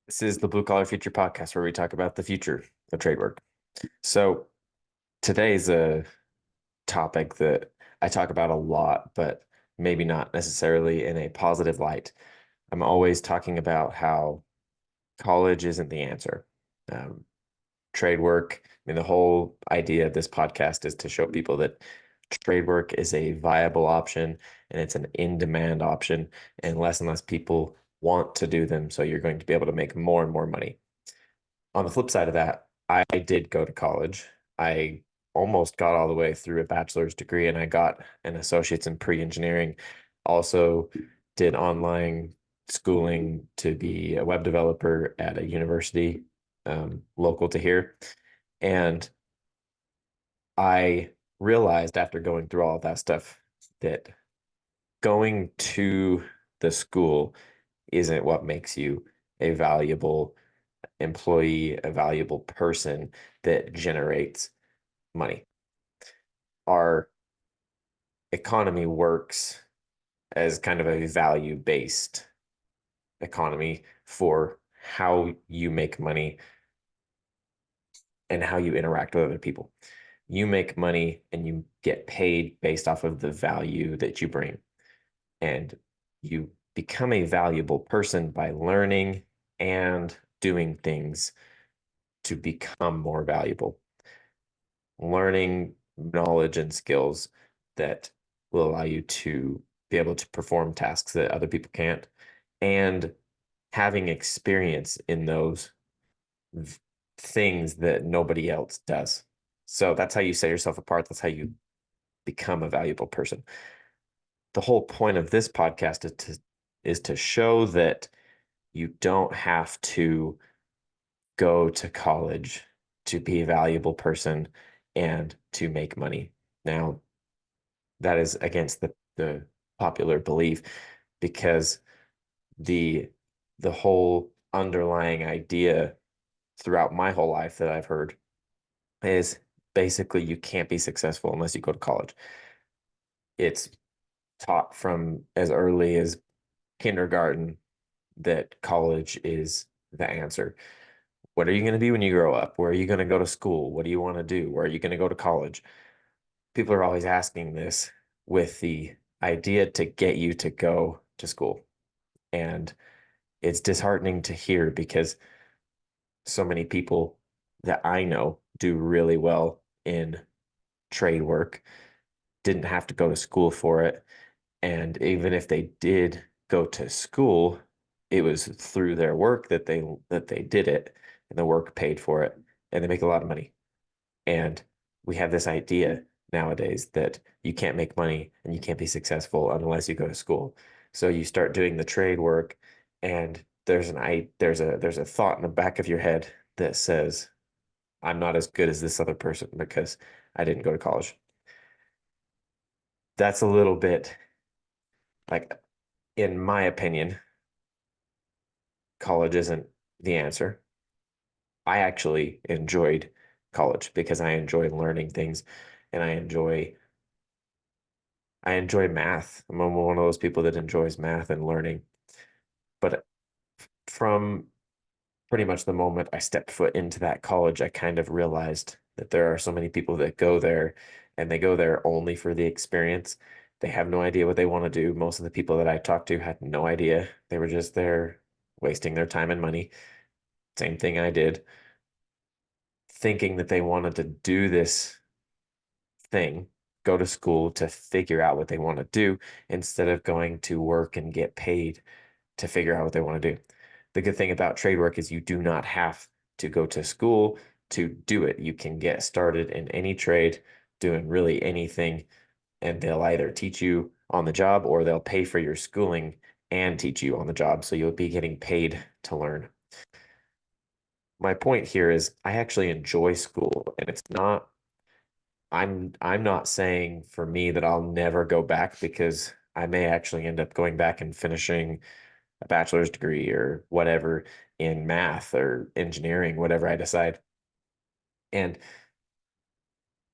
This is the Blue Collar Future podcast where we talk about the future of trade work. So today's a topic that I talk about a lot, but maybe not necessarily in a positive light. I'm always talking about how college isn't the answer. Um, Trade work, I mean, the whole idea of this podcast is to show people that trade work is a viable option and it's an in-demand option, and less people want to do them. So you're going to be able to make more and more money. On the flip side of that, I did go to college. I almost got all the way through a bachelor's degree and I got an associate's in pre-engineering. Also did online schooling to be a web developer at a university local to here. And I realized after going through all of that stuff that going to the school isn't what makes you a valuable employee, a valuable person that generates money. Our economy works as kind of a value-based economy for how you make money and how you interact with other people. You make money and you get paid based off of the value that you bring. And you become a valuable person by learning and doing things to become more valuable. Learning knowledge and skills that will allow you to be able to perform tasks that other people can't, and having experience in those things that nobody else does. So that's how you set yourself apart. That's how you become a valuable person. The whole point of this podcast is to show that you don't have to go to college to be a valuable person and to make money. Now, that is against the popular belief because the the whole underlying idea throughout my whole life that I've heard is basically you can't be successful unless you go to college. It's taught from as early as kindergarten that college is the answer. What are you going to be when you grow up? Where are you going to go to school? What do you want to do? Where are you going to go to college? People are always asking this with the idea to get you to go to school. And it's disheartening to hear because so many people that I know do really well in trade work didn't have to go to school for it. And even if they did go to school, it was through their work that they did it, and the work paid for it, and they make a lot of money. And we have this idea nowadays that you can't make money and you can't be successful unless you go to school. So you start doing the trade work, and there's a thought in the back of your head that says, I'm not as good as this other person because I didn't go to college. That's a little bit like, in my opinion, college isn't the answer. I actually enjoyed college because I enjoy learning things and I enjoy math. I'm one of those people that enjoys math and learning. But from pretty much the moment I stepped foot into that college, I kind of realized that there are so many people that go there and they go there only for the experience. They have no idea what they want to do. Most of the people that I talked to had no idea. They were just there wasting their time and money. Same thing I did, thinking that they wanted to do this thing, go to school to figure out what they want to do instead of going to work and get paid to figure out what they want to do. The good thing about trade work is you do not have to go to school to do it. You can get started in any trade doing really anything, and they'll either teach you on the job or they'll pay for your schooling and teach you on the job. So you'll be getting paid to learn. My point here is I actually enjoy school, and it's not I'm not saying for me that I'll never go back because I may actually end up going back and finishing a bachelor's degree or whatever in math or engineering, whatever I decide. And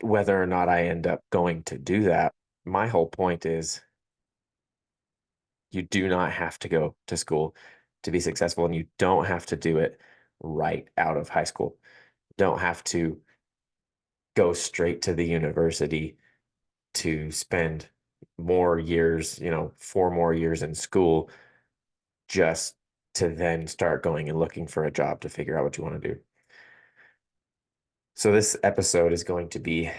whether or not I end up going to do that, my whole point is you do not have to go to school. to be successful, and you don't have to do it right out of high school. Don't have to go straight to the university to spend more years, 4 more years in school just to then start going and looking for a job to figure out what you want to do. So this episode is going to be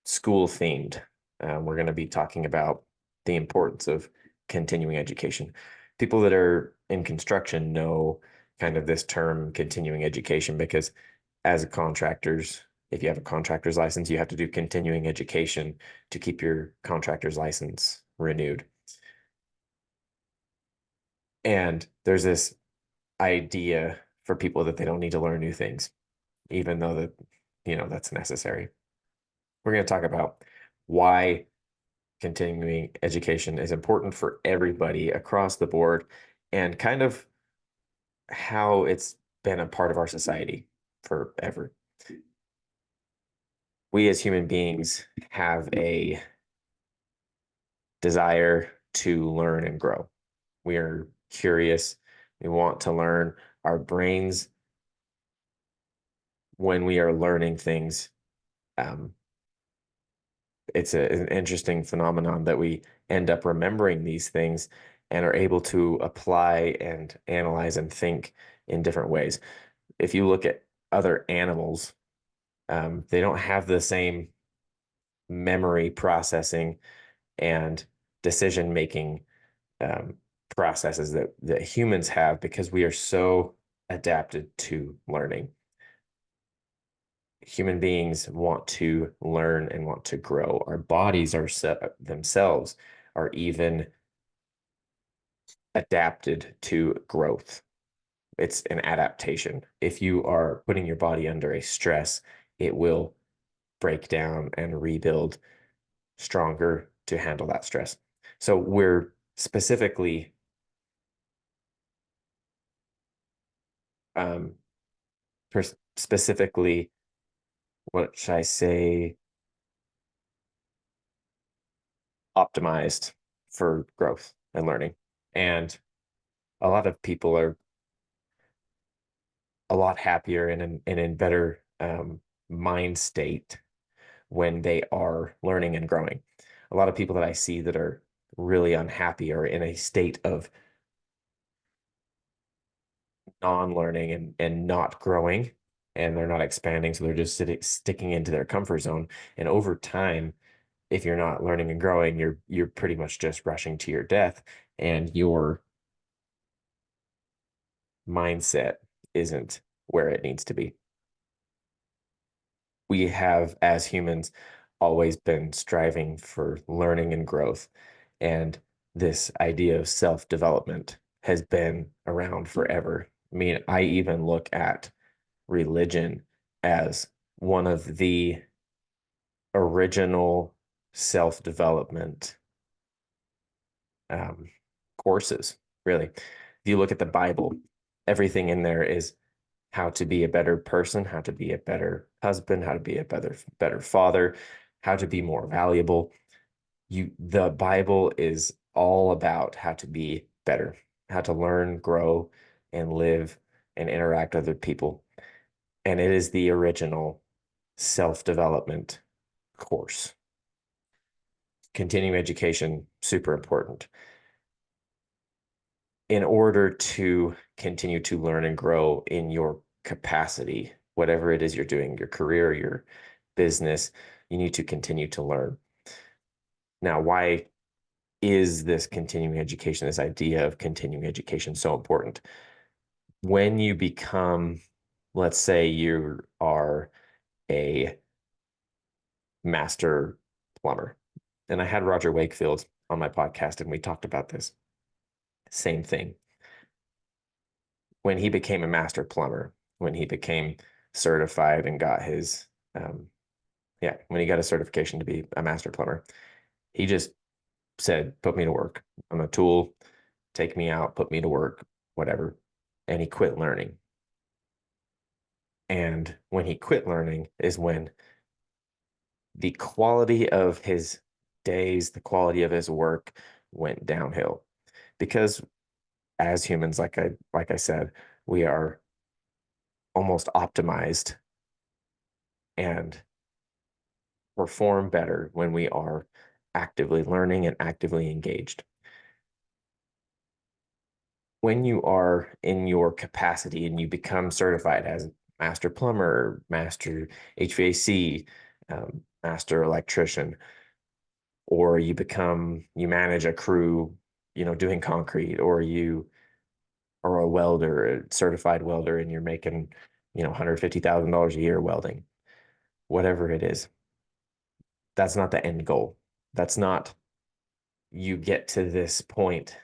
school themed. We're going to be talking about the importance of continuing education. People that are in construction know kind of this term continuing education because as contractors, if you have a contractor's license, you have to do continuing education to keep your contractor's license renewed. And there's this idea for people that they don't need to learn new things, even though that's necessary. We're going to talk about why continuing education is important for everybody across the board and kind of how it's been a part of our society forever. We as human beings have a desire to learn and grow. We are curious. We want to learn. Our brains, when we are learning things, it's an interesting phenomenon that we end up remembering these things and are able to apply and analyze and think in different ways. If you look at other animals, they don't have the same memory processing and decision making processes that humans have because we are so adapted to learning. Human beings want to learn and want to grow. Our bodies are themselves are even adapted to growth. It's an adaptation. If you are putting your body under a stress, it will break down and rebuild stronger to handle that stress. So we're specifically um, specifically, what should I say, optimized for growth and learning. And a lot of people are a lot happier and in better mind state when they are learning and growing. A lot of people that I see that are really unhappy are in a state of non-learning and not growing, and they're not expanding, so they're just sticking into their comfort zone. And over time, if you're not learning and growing, you're pretty much just rushing to your death, and your mindset isn't where it needs to be. We have, as humans, always been striving for learning and growth. And this idea of self-development has been around forever. I mean, I even look at religion as one of the original self-development um, courses, really. If you look at the Bible, everything in there is how to be a better person, how to be a better husband, how to be a better father, how to be more valuable. The Bible is all about how to be better, how to learn, grow, and live and interact with other people. And it is the original self-development course. Continuing education, super important. In order to continue to learn and grow in your capacity, whatever it is you're doing, your career, your business, you need to continue to learn. Now, why is this continuing education, this idea of continuing education, so important? When you become, let's say you are a master plumber, and I had Roger Wakefield on my podcast and we talked about this same thing. When he became a master plumber, when he became certified and got his, when he got a certification to be a master plumber, he just said, put me to work. I'm a tool, take me out, put me to work, whatever. And he quit learning. And when he quit learning is when the quality of his days, the quality of his work went downhill. Because as humans, like I said, we are almost optimized and perform better when we are actively learning and actively engaged. When you are in your capacity and you become certified as master plumber, master HVAC, master electrician, or you manage a crew, doing concrete, or you are a welder, a certified welder, and you're making, $150,000 a year welding, whatever it is. That's not the end goal. That's not you get to this point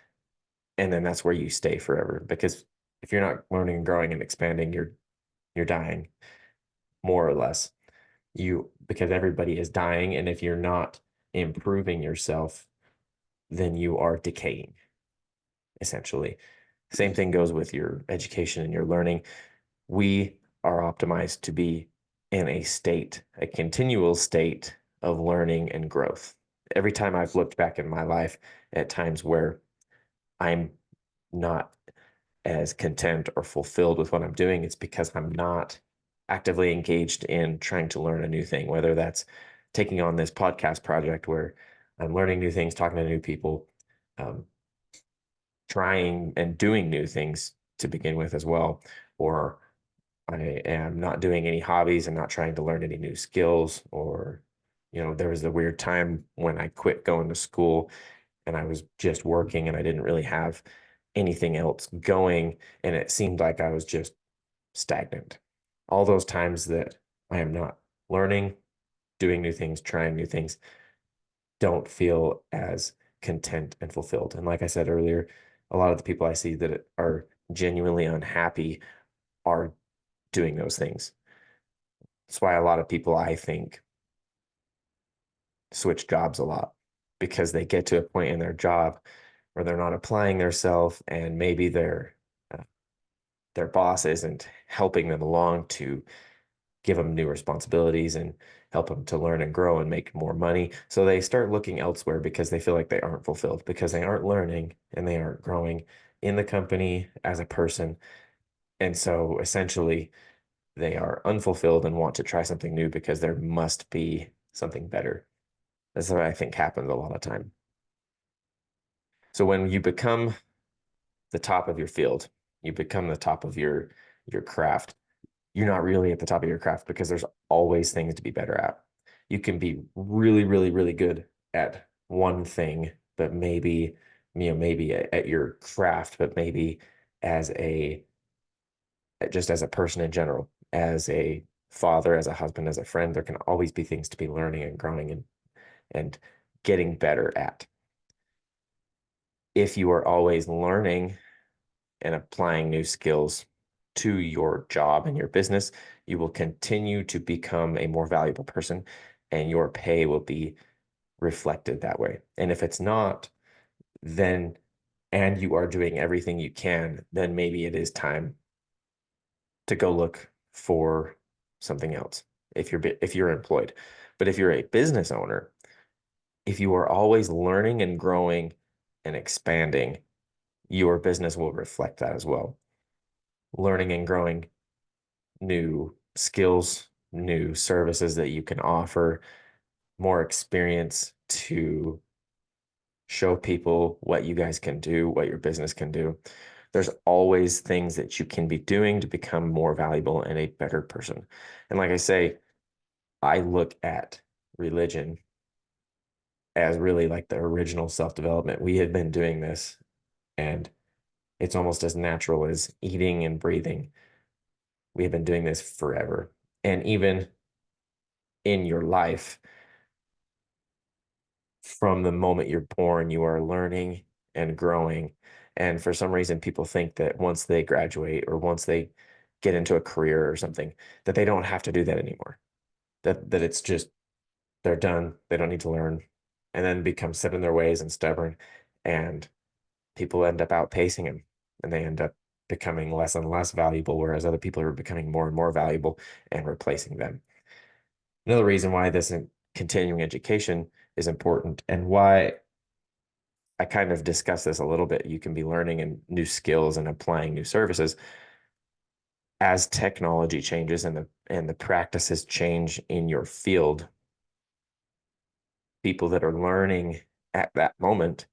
and then that's where you stay forever. Because if you're not learning and growing and expanding, you're dying more or less. Because everybody is dying, and if you're not improving yourself, then you are decaying, essentially. Same thing goes with your education and your learning. We are optimized to be in a continual state of learning and growth. Every time I've looked back in my life at times where I'm not as content or fulfilled with what I'm doing, it's because I'm not actively engaged in trying to learn a new thing, whether that's taking on this podcast project where I'm learning new things, talking to new people, um, trying and doing new things to begin with as well, or I am not doing any hobbies and not trying to learn any new skills, or, there was a weird time when I quit going to school and I was just working and I didn't really have anything else going. And it seemed like I was just stagnant. All those times that I am not learning, doing new things, trying new things, don't feel as content and fulfilled. And like I said earlier, a lot of the people I see that are genuinely unhappy are doing those things. That's why a lot of people, I think, switch jobs a lot because they get to a point in their job where they're not applying themselves and maybe their boss isn't helping them along to give them new responsibilities and help them to learn and grow and make more money. So they start looking elsewhere because they feel like they aren't fulfilled, because they aren't learning and they aren't growing in the company as a person. And so essentially, they are unfulfilled and want to try something new because there must be something better. That's what I think happens a lot of time. So when you become the top of your field, you become the top of your craft. You're not really at the top of your craft because there's always things to be better at. You can be really, really, really good at one thing, but maybe at your craft, but maybe as a just as a person in general, as a father, as a husband, as a friend, there can always be things to be learning and growing and getting better at. If you are always learning and applying new skills to your job and your business, you will continue to become a more valuable person and your pay will be reflected that way. And if it's not, then and you are doing everything you can, then maybe it is time to go look for something else if you're employed. But if you're a business owner, if you are always learning and growing and expanding, your business will reflect that as well. Learning and growing new skills, new services that you can offer, more experience to show people what you guys can do, what your business can do. There's always things that you can be doing to become more valuable and a better person. And like I say, I look at religion as really like the original self-development. We have been doing this, and it's almost as natural as eating and breathing. We have been doing this forever. And even in your life, from the moment you're born, you are learning and growing. And for some reason, people think that once they graduate or once they get into a career or something, that they don't have to do that anymore. That it's just they're done. They don't need to learn, and then become set in their ways and stubborn. And people end up outpacing them, and they end up becoming less and less valuable, whereas other people are becoming more and more valuable and replacing them. Another reason why this continuing education is important and why I kind of discussed this a little bit. You can be learning and new skills and applying new services as technology changes and the practices change in your field. People that are learning at that moment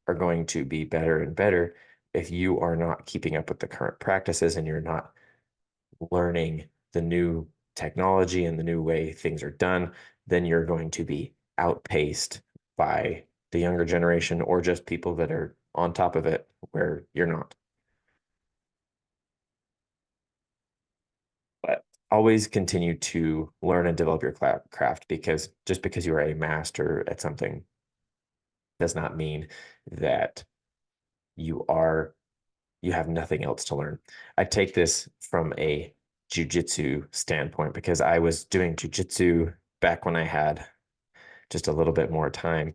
are going to be better and better. If you are not keeping up with the current practices and you're not learning the new technology and the new way things are done, then you're going to be outpaced by the younger generation or just people that are on top of it where you're not. But always continue to learn and develop your craft, because just because you are a master at something does not mean that you are you have nothing else to learn. I take this from a jujitsu standpoint because I was doing jujitsu back when I had just a little bit more time.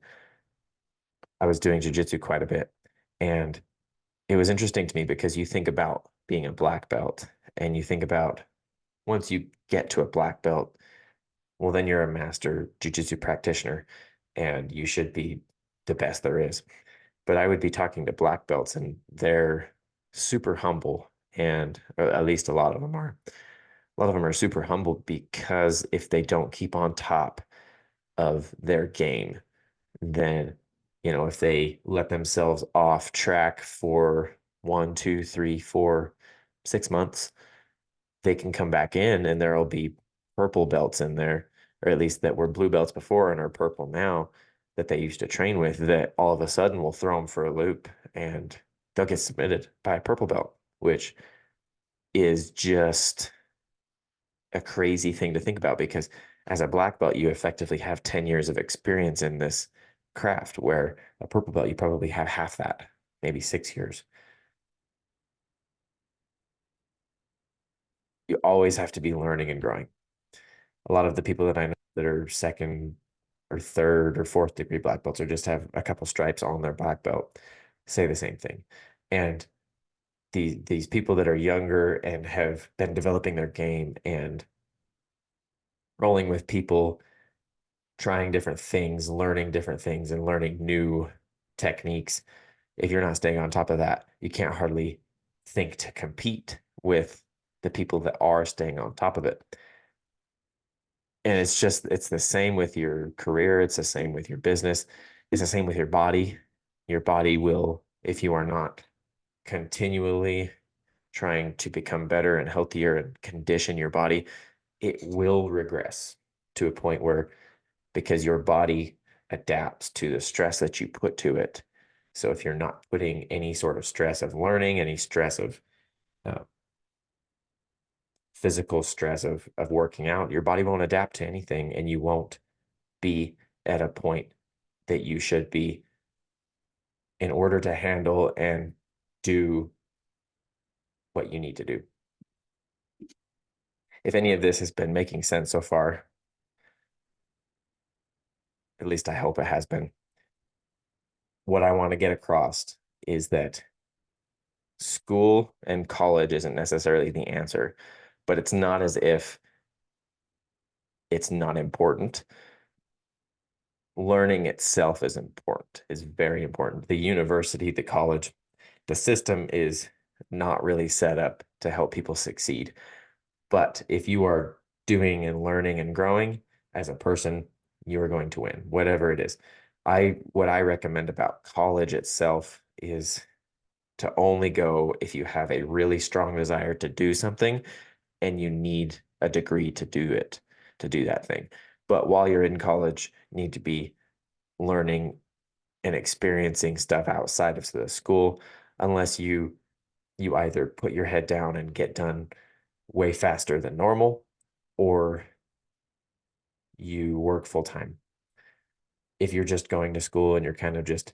I was doing jujitsu quite a bit. And it was interesting to me because you think about being a black belt and you think about once you get to a black belt, well, then you're a master jujitsu practitioner and you should be the best there is. But I would be talking to black belts and they're super humble, and or at least a lot of them are. A lot of them are super humble because if they don't keep on top of their game, then, if they let themselves off track for 1, 2, 3, 4, 6 months, they can come back in and there'll be purple belts in there, or at least that were blue belts before and are purple now, that they used to train with, that all of a sudden will throw them for a loop and they'll get submitted by a purple belt, which is just a crazy thing to think about because as a black belt, you effectively have 10 years of experience in this craft, where a purple belt, you probably have half that, maybe 6 years. You always have to be learning and growing. A lot of the people that I know that are second or third or fourth degree black belts or just have a couple stripes on their black belt say the same thing. And these people that are younger and have been developing their game and rolling with people, trying different things, learning different things, and learning new techniques. If you're not staying on top of that, you can't hardly think to compete with the people that are staying on top of it. And it's the same with your career. It's the same with your business. It's the same with your body. Your body will, if you are not continually trying to become better and healthier and condition your body, it will regress to a point where, because your body adapts to the stress that you put to it. So if you're not putting any sort of stress of learning, any stress of uh, physical stress of working out, your body won't adapt to anything and you won't be at a point that you should be in order to handle and do what you need to do. If any of this has been making sense so far, at least I hope it has been. What I want to get across is that school and college isn't necessarily the answer, but it's not as if it's not important. Learning itself is important, is very important. The university, the college, the system is not really set up to help people succeed. But if you are doing and learning and growing as a person, you are going to win, whatever it is. What I recommend about college itself is to only go if you have a really strong desire to do something and you need a degree to do it, to do that thing. But while you're in college, you need to be learning and experiencing stuff outside of the school, unless you either put your head down and get done way faster than normal, or you work full time. If you're just going to school and you're kind of just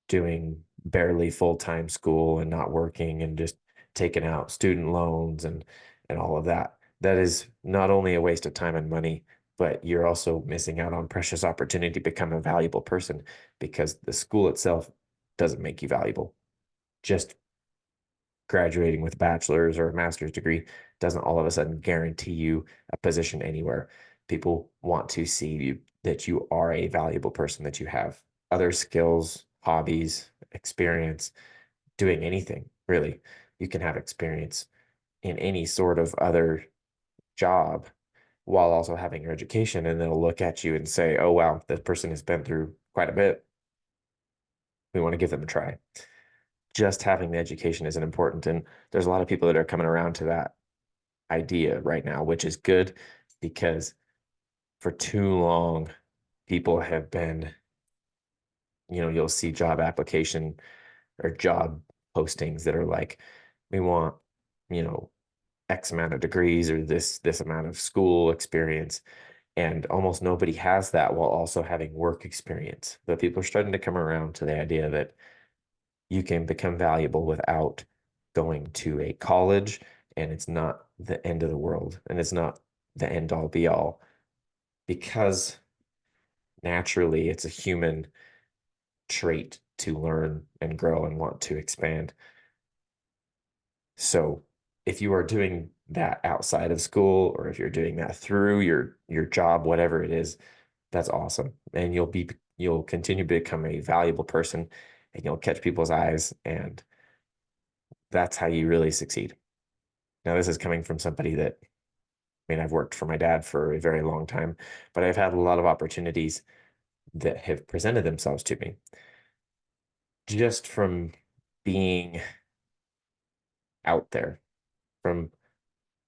doing barely full-time school and not working and just taking out student loans and all of that, that is not only a waste of time and money, but you're also missing out on precious opportunity to become a valuable person, because the school itself doesn't make you valuable. Just graduating with a bachelor's or a master's degree doesn't all of a sudden guarantee you a position anywhere. People want to see you, that you are a valuable person, that you have other skills, hobbies, experience, doing anything, really. You can have experience in any sort of other job while also having your education, and they'll look at you and say, oh, wow, this person has been through quite a bit. We want to give them a try. Just having the education isn't important. And there's a lot of people that are coming around to that idea right now, which is good because for too long, people have been, you'll see job application or job postings that are like, we want, you know, X amount of degrees or this amount of school experience. And almost nobody has that while also having work experience. But people are starting to come around to the idea that you can become valuable without going to a college, and it's not the end of the world, and it's not the end all be all, because naturally it's a human trait to learn and grow and want to expand. So if you are doing that outside of school, or if you're doing that through your job, whatever it is, that's awesome. And you'll continue to become a valuable person, and you'll catch people's eyes, and that's how you really succeed. Now, this is coming from somebody that, I mean, I've worked for my dad for a very long time, but I've had a lot of opportunities that have presented themselves to me just from being out there, from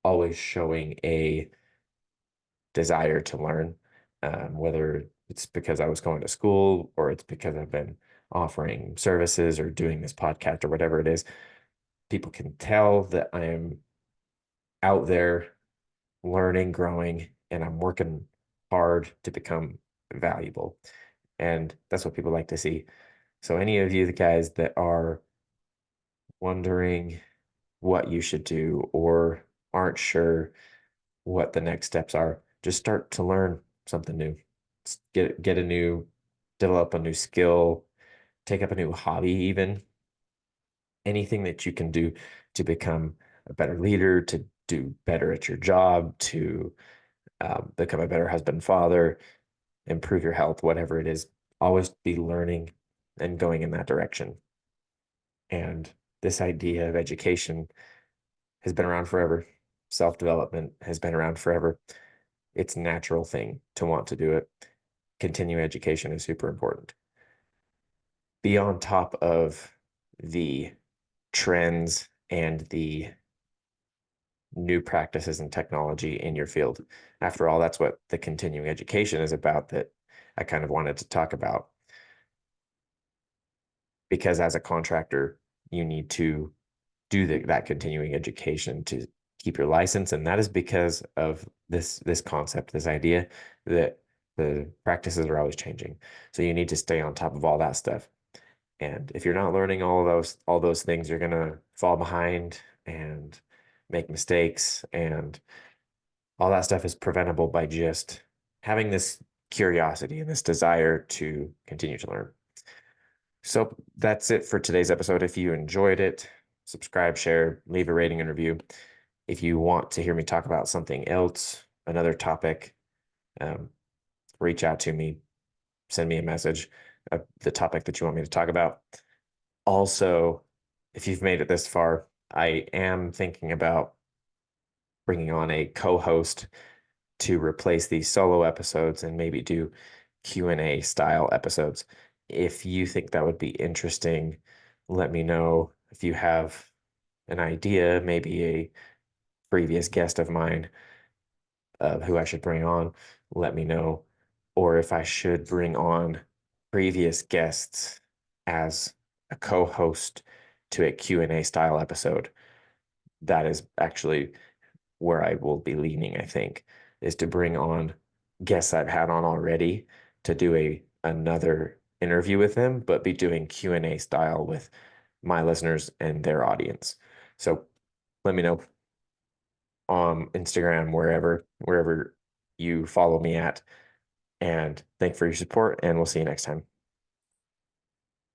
always showing a desire to learn, whether it's because I was going to school or it's because I've been offering services or doing this podcast or whatever it is. People can tell that I am out there learning, growing, and I'm working hard to become valuable. And that's what people like to see. So, any of you, the guys that are wondering what you should do or aren't sure what the next steps are, just start to learn something new. Get a new, develop a new skill, take up a new hobby, even anything that you can do to become a better leader, to do better at your job, to become a better husband, father, improve your health, whatever it is. Always be learning and going in that direction. And this idea of education has been around forever. Self-development has been around forever. It's a natural thing to want to do it. Continuing education is super important. Be on top of the trends and the new practices and technology in your field. After all, that's what the continuing education is about, that I kind of wanted to talk about. Because as a contractor, you need to do that continuing education to keep your license. And that is because of this concept, this idea that the practices are always changing. So you need to stay on top of all that stuff. And if you're not learning all those things, you're gonna fall behind and make mistakes. And all that stuff is preventable by just having this curiosity and this desire to continue to learn. So that's it for today's episode. If you enjoyed it, subscribe, share, leave a rating and review. If you want to hear me talk about something else, another topic, um, reach out to me, send me a message, the topic that you want me to talk about. Also, if you've made it this far, I am thinking about bringing on a co-host to replace these solo episodes and maybe do Q&A style episodes. If you think that would be interesting, let me know. If you have an idea, maybe a previous guest of mine who I should bring on, let me know. Or if I should bring on previous guests as a co-host to a Q&A style episode. That is actually where I will be leaning, I think, is to bring on guests I've had on already to do another interview with them, but be doing Q&A style with my listeners and their audience. So let me know on Instagram, wherever you follow me at. And thank you for your support, and we'll see you next time.